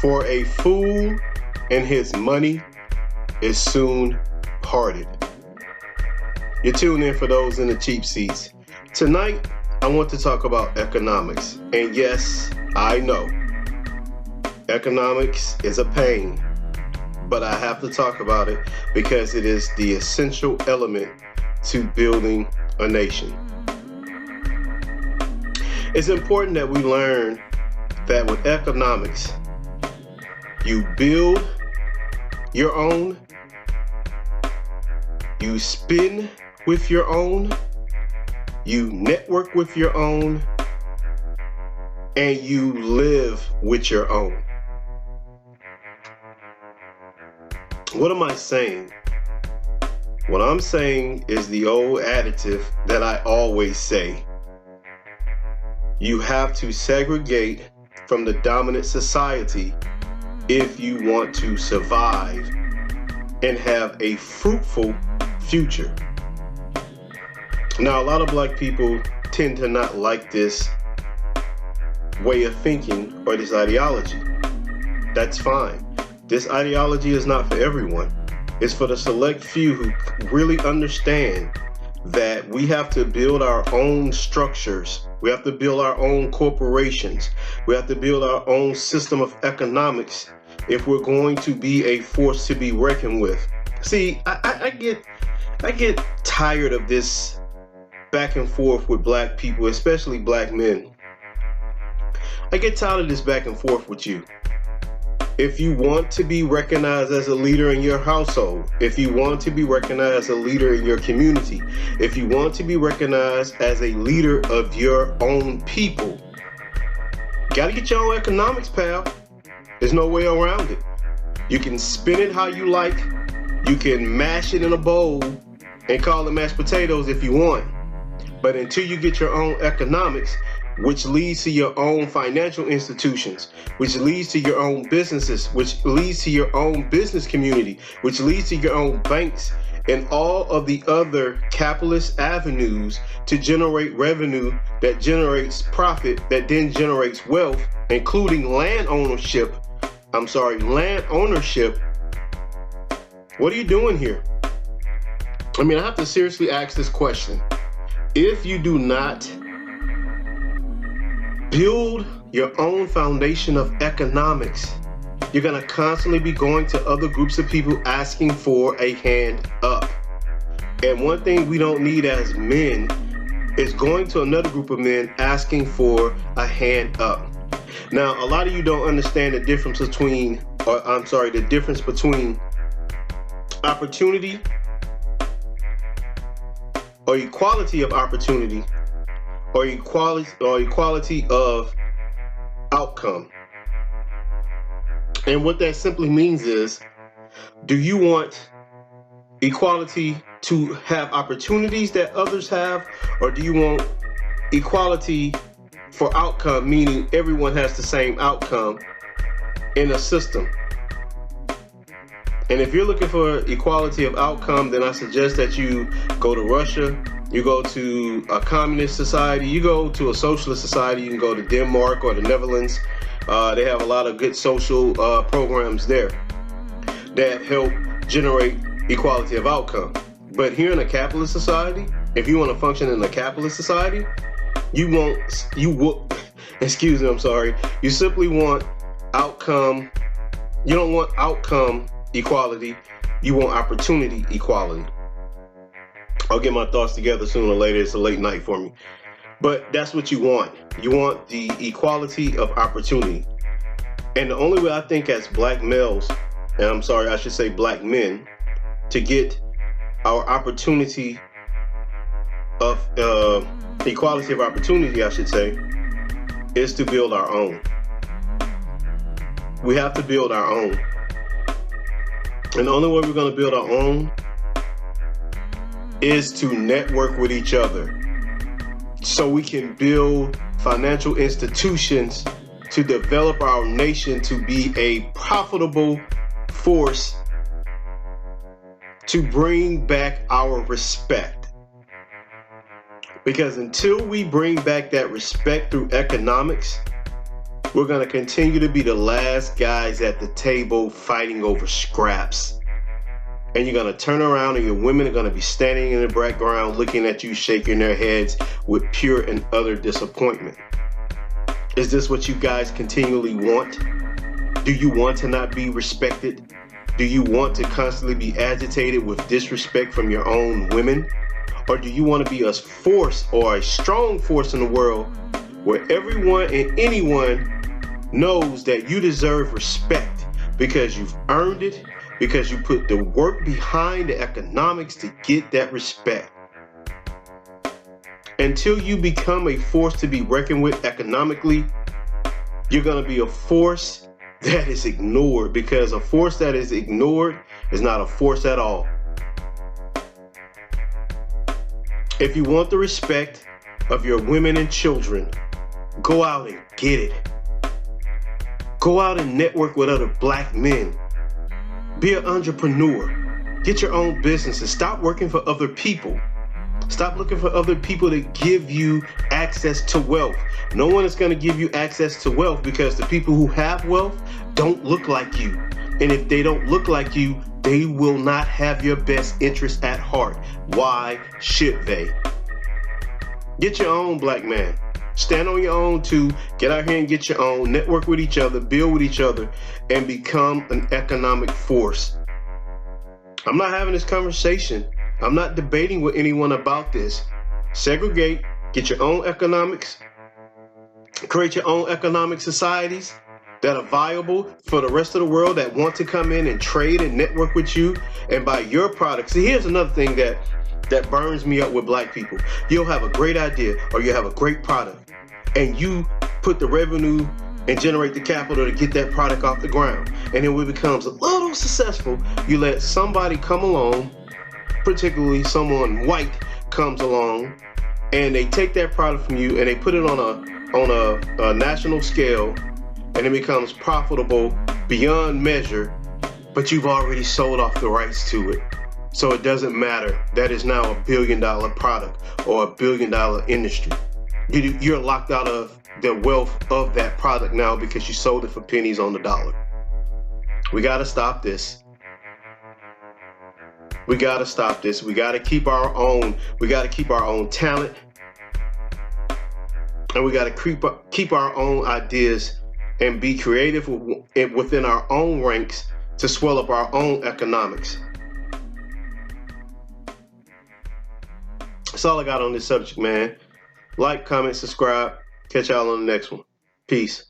For a fool and his money is soon parted. You're tuned in for those in the cheap seats. Tonight, I want to talk about economics. And yes, I know, economics is a pain, but I have to talk about it because it is the essential element to building a nation. It's important that we learn that with economics, you build your own, you spin with your own, you network with your own, and you live with your own. What am I saying? What I'm saying is the old additive that I always say. You have to segregate from the dominant society if you want to survive and have a fruitful future. Now, a lot of black people tend to not like this way of thinking or this ideology. That's fine. This ideology is not for everyone. It's for the select few who really understand that we have to build our own structures. We have to build our own corporations. We have to build our own system of economics if we're going to be a force to be reckoned with. See, I get tired of this back and forth with black people, especially black men. I get tired of this back and forth with you. If you want to be recognized as a leader in your household, if you want to be recognized as a leader in your community, if you want to be recognized as a leader of your own people, you gotta get your own economics, pal. There's no way around it. You can spin it how you like. You can mash it in a bowl and call it mashed potatoes if you want. But until you get your own economics, which leads to your own financial institutions, which leads to your own businesses, which leads to your own business community, which leads to your own banks, and all of the other capitalist avenues to generate revenue that generates profit, that then generates wealth, including land ownership. What are you doing here? I mean, I have to seriously ask this question. If you do not build your own foundation of economics, you're going to constantly be going to other groups of people asking for a hand up. And one thing we don't need as men is going to another group of men asking for a hand up. Now, a lot of you don't understand the difference between opportunity or equality of opportunity or equality of outcome. And what that simply means is, do you want equality to have opportunities that others have, or do you want equality for outcome, meaning everyone has the same outcome in a system? And if you're looking for equality of outcome, then I suggest that you go to Russia, you go to a communist society, you go to a socialist society, you can go to Denmark or the Netherlands. They have a lot of good social programs there that help generate equality of outcome. But here in a capitalist society, if you want to function in a capitalist society, you simply want outcome. You don't want outcome equality, you want opportunity equality. I'll get my thoughts together sooner or later. It's a late night for me. But that's what you want. You want the equality of opportunity. And the only way I think as black males, and I should say black men, to get our opportunity of equality of opportunity, I should say, is to build our own. We have to build our own. And the only way we're going to build our own is to network with each other so we can build financial institutions to develop our nation to be a profitable force to bring back our respect. Because until we bring back that respect through economics, We're going to continue to be the last guys at the table fighting over scraps. And you're going to turn around and your women are going to be standing in the background looking at you, shaking their heads with pure and utter disappointment. Is this what you guys continually want? Do you want to not be respected? Do you want to constantly be agitated with disrespect from your own women? Or do you want to be a force or a strong force in the world where everyone and anyone knows that you deserve respect because you've earned it, because you put the work behind the economics to get that respect? Until you become a force to be reckoned with economically, you're going to be a force that is ignored, because a force that is ignored is not a force at all. If you want the respect of your women and children, go out and get it. Go out and network with other black men. Be an entrepreneur. Get your own business and stop working for other people. Stop looking for other people to give you access to wealth. No one is going to give you access to wealth because the people who have wealth don't look like you. And if they don't look like you, they will not have your best interest at heart. Why should they? Get your own, black man. Stand on your own too. Get out here and get your own. Network with each other, build with each other, and become an economic force. I'm not having this conversation. I'm not debating with anyone about this. Segregate, get your own economics, create your own economic societies that are viable for the rest of the world that want to come in and trade and network with you and buy your products. See, here's another thing that burns me up with black people. You'll have a great idea or you have a great product and you put the revenue and generate the capital to get that product off the ground. And then when it becomes a little successful, you let somebody come along, particularly someone white comes along, and they take that product from you and they put it on a national scale, and it becomes profitable beyond measure, but you've already sold off the rights to it. So it doesn't matter. That is now a $1 billion product or a $1 billion industry. You're locked out of the wealth of that product now because you sold it for pennies on the dollar. We got to stop this. We got to stop this. We got to keep our own. We got to keep our own talent. And we got to keep our own ideas and be creative within our own ranks to swell up our own economics. That's all I got on this subject, man. Like, comment, subscribe. Catch y'all on the next one. Peace.